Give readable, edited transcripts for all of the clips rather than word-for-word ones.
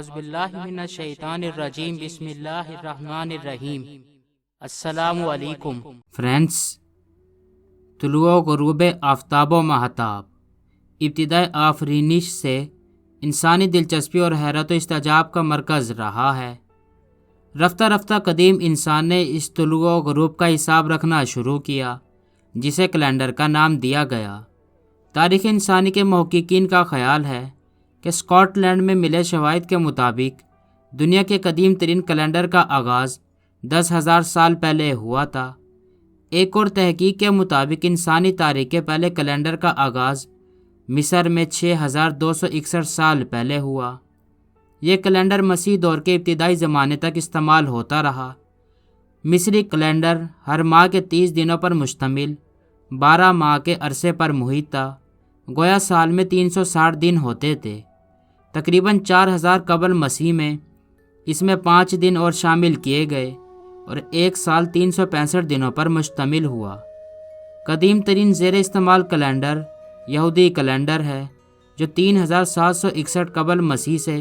اعوذ باللہ من الشیطان الرجیم بسم اللہ الرحمن الرحیم۔ السلام علیکم فرینڈس، طلوع و غروب آفتاب و ماہتاب ابتدائے آفرینش سے انسانی دلچسپی اور حیرت و استعجاب کا مرکز رہا ہے۔ رفتہ رفتہ قدیم انسان نے اس طلوع و غروب کا حساب رکھنا شروع کیا، جسے کیلنڈر کا نام دیا گیا۔ تاریخ انسانی کے محققین کا خیال ہے کہ اسکاٹ لینڈ میں ملے شواہد کے مطابق دنیا کے قدیم ترین کیلنڈر کا آغاز 10,000 سال پہلے ہوا تھا۔ ایک اور تحقیق کے مطابق انسانی تاریخ کے پہلے کیلنڈر کا آغاز مصر میں 6,261 سال پہلے ہوا۔ یہ کیلنڈر مسیح دور کے ابتدائی زمانے تک استعمال ہوتا رہا۔ مصری کیلنڈر ہر ماہ کے 30 دنوں پر مشتمل 12 ماہ کے عرصے پر محیط تھا، گویا سال میں 360 دن ہوتے تھے۔ تقریباً 4,000 قبل مسیح میں اس میں 5 دن اور شامل کیے گئے اور ایک سال 365 دنوں پر مشتمل ہوا۔ قدیم ترین زیر استعمال کیلنڈر یہودی کیلنڈر ہے، جو 3,761 قبل مسیح سے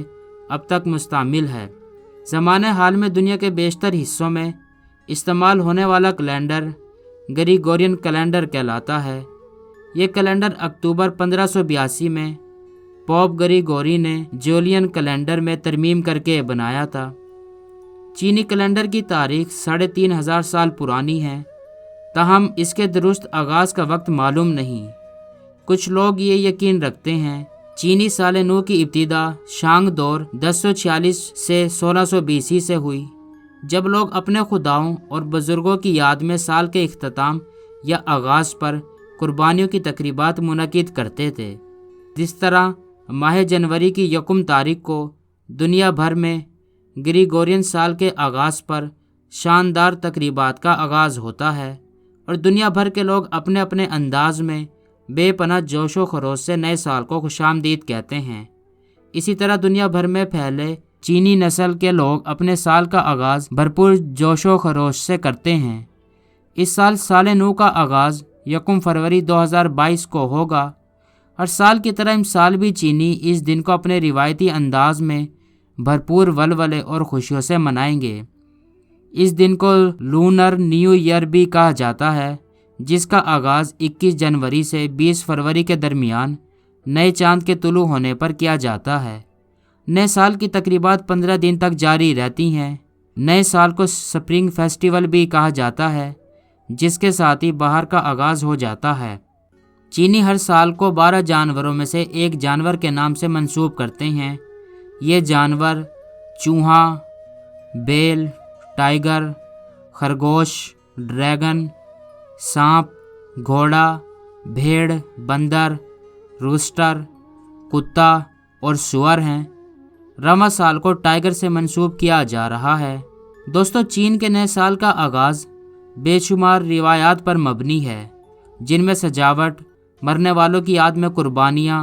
اب تک مستعمل ہے۔ زمانہ حال میں دنیا کے بیشتر حصوں میں استعمال ہونے والا کیلنڈر گریگورین کیلنڈر کہلاتا ہے۔ یہ کیلنڈر اکتوبر 1582 میں پوپ گریگوری نے جولین کیلنڈر میں ترمیم کر کے بنایا تھا۔ چینی کیلنڈر کی تاریخ 3,500 سال پرانی ہے، تاہم اس کے درست آغاز کا وقت معلوم نہیں۔ کچھ لوگ یہ یقین رکھتے ہیں چینی سال نو کی ابتدا شانگ دور 1046 سے 1600 BC سے ہوئی، جب لوگ اپنے خداؤں اور بزرگوں کی یاد میں سال کے اختتام یا آغاز پر قربانیوں کی تقریبات منعقد کرتے تھے۔ جس طرح ماہ جنوری کی 1 تاریخ کو دنیا بھر میں گریگورین سال کے آغاز پر شاندار تقریبات کا آغاز ہوتا ہے، اور دنیا بھر کے لوگ اپنے اپنے انداز میں بے پناہ جوش و خروش سے نئے سال کو خوش آمدید کہتے ہیں۔ اسی طرح دنیا بھر میں پھیلے چینی نسل کے لوگ اپنے سال کا آغاز بھرپور جوش و خروش سے کرتے ہیں۔ اس سال سال نو کا آغاز 1 فروری 2022 کو ہوگا۔ ہر سال کی طرح امسال بھی چینی اس دن کو اپنے روایتی انداز میں بھرپور ولولے اور خوشیوں سے منائیں گے۔ اس دن کو لونر نیو ایئر بھی کہا جاتا ہے، جس کا آغاز 21 جنوری سے 20 فروری کے درمیان نئے چاند کے طلوع ہونے پر کیا جاتا ہے۔ نئے سال کی تقریبات 15 دن تک جاری رہتی ہیں۔ نئے سال کو سپرنگ فیسٹیول بھی کہا جاتا ہے، جس کے ساتھ ہی بہار کا آغاز ہو جاتا ہے۔ چینی ہر سال کو 12 جانوروں میں سے ایک جانور کے نام سے منسوب کرتے ہیں۔ یہ جانور چوہا، بیل، ٹائیگر، خرگوش، ڈریگن، سانپ، گھوڑا، بھیڑ، بندر، روسٹر، کتا اور سؤر ہیں۔ رواں سال کو ٹائیگر سے منسوب کیا جا رہا ہے۔ دوستو، چین کے نئے سال کا آغاز بے شمار روایات پر مبنی ہے، جن میں سجاوٹ، مرنے والوں کی یاد میں قربانیاں،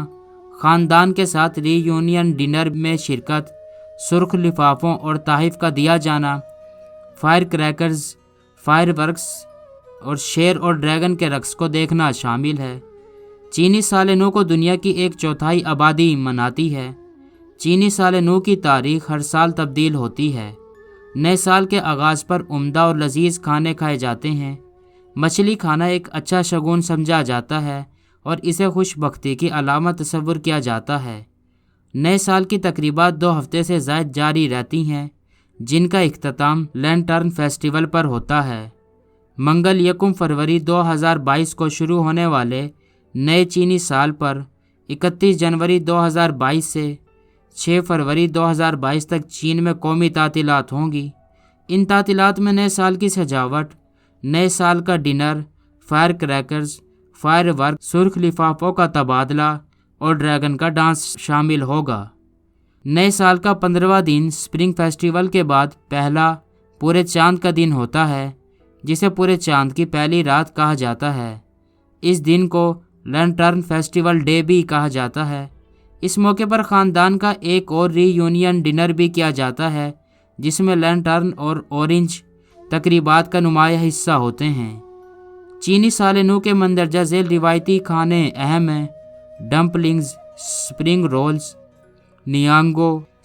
خاندان کے ساتھ ری یونین ڈنر میں شرکت، سرخ لفافوں اور تحائف کا دیا جانا، فائر کریکرز، فائر ورکس اور شیر اور ڈریگن کے رقص کو دیکھنا شامل ہے۔ چینی سال نو کو دنیا کی 1/4 آبادی مناتی ہے۔ چینی سال نو کی تاریخ ہر سال تبدیل ہوتی ہے۔ نئے سال کے آغاز پر عمدہ اور لذیذ کھانے کھائے جاتے ہیں۔ مچھلی کھانا ایک اچھا شگون سمجھا جاتا ہے اور اسے خوش بختی کی علامت تصور کیا جاتا ہے۔ نئے سال کی تقریبات 2 ہفتے سے زائد جاری رہتی ہیں، جن کا اختتام لینٹرن فیسٹیول پر ہوتا ہے۔ منگل 1 فروری 2022 کو شروع ہونے والے نئے چینی سال پر 31 جنوری 2022 سے 6 فروری 2022 تک چین میں قومی تعطیلات ہوں گی۔ ان تعطیلات میں نئے سال کی سجاوٹ، نئے سال کا dinner, fire crackers, fire work, سرخ لفافوں کا تبادلہ اور ڈریگن کا ڈانس شامل ہوگا۔ نئے سال کا 15واں دن سپرنگ فیسٹیول کے بعد پہلا پورے چاند کا دن ہوتا ہے، جسے پورے چاند کی پہلی رات کہا جاتا ہے۔ اس دن کو لینٹرن فیسٹیول ڈے بھی کہا جاتا ہے۔ اس موقع پر خاندان کا ایک اور ری یونین ڈنر بھی کیا جاتا ہے، جس میں لینٹرن اور اورنج تقریبات کا نمایاں حصہ ہوتے ہیں۔ چینی سال نو کے مندرجہ ذیل روایتی کھانے اہم ہیں: ڈمپلنگز، سپرنگ رولز، نیانگو،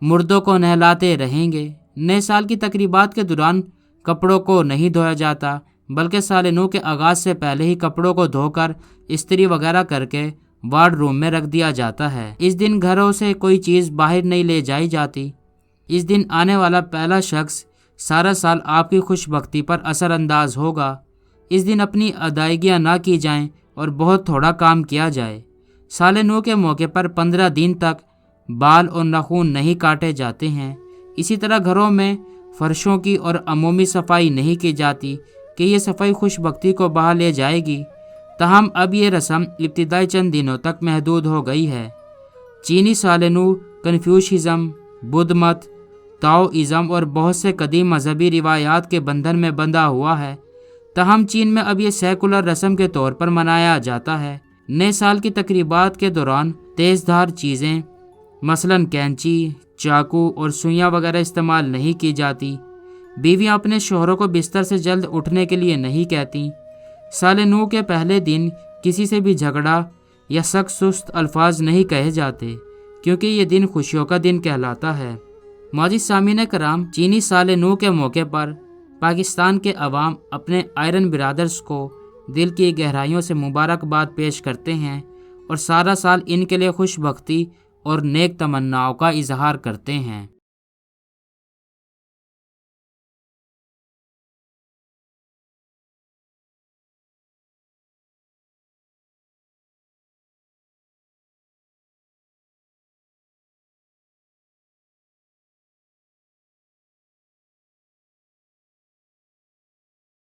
مردوں کو نہلاتے رہیں گے۔ نئے سال کی تقریبات کے دوران کپڑوں کو نہیں دھویا جاتا، بلکہ سال نو کے آغاز سے پہلے ہی کپڑوں کو دھو کر استری وغیرہ کر کے وارڈ روم میں رکھ دیا جاتا ہے۔ اس دن گھروں سے کوئی چیز باہر نہیں لے جائی جاتی۔ اس دن آنے والا پہلا شخص سارا سال آپ کی خوش بختی پر اثر انداز ہوگا۔ اس دن اپنی ادائیگیاں نہ کی جائیں اور بہت تھوڑا کام کیا جائے۔ سال نو کے موقع پر 15 دن تک بال اور ناخن نہیں کاٹے جاتے ہیں۔ اسی طرح گھروں میں فرشوں کی اور عمومی صفائی نہیں کی جاتی کہ یہ صفائی خوش بختی کو بہا لے جائے گی۔ تاہم اب یہ رسم ابتدائی چند دنوں تک محدود ہو گئی ہے۔ چینی سال نو کنفیوشزم، بدھ مت، تاؤازم اور بہت سے قدیم مذہبی روایات کے بندھن میں بندھا ہوا ہے۔ تاہم چین میں اب یہ سیکولر رسم کے طور پر منایا جاتا ہے۔ نئے سال کی تقریبات کے دوران تیز دھار چیزیں مثلاً کینچی، چاقو اور سوئیاں وغیرہ استعمال نہیں کی جاتی۔ بیویاں اپنے شوہروں کو بستر سے جلد اٹھنے کے لیے نہیں کہتی۔ سال نو کے پہلے دن کسی سے بھی جھگڑا یا سخت سست الفاظ نہیں کہے جاتے، کیونکہ یہ دن خوشیوں کا دن کہلاتا ہے۔ معزز سامعین کرام، چینی سال نو کے موقع پر پاکستان کے عوام اپنے آئرن برادرز کو دل کی گہرائیوں سے مبارکباد پیش کرتے ہیں اور سارا سال ان کے لیے خوش بختی اور نیک تمناؤں کا اظہار کرتے ہیں۔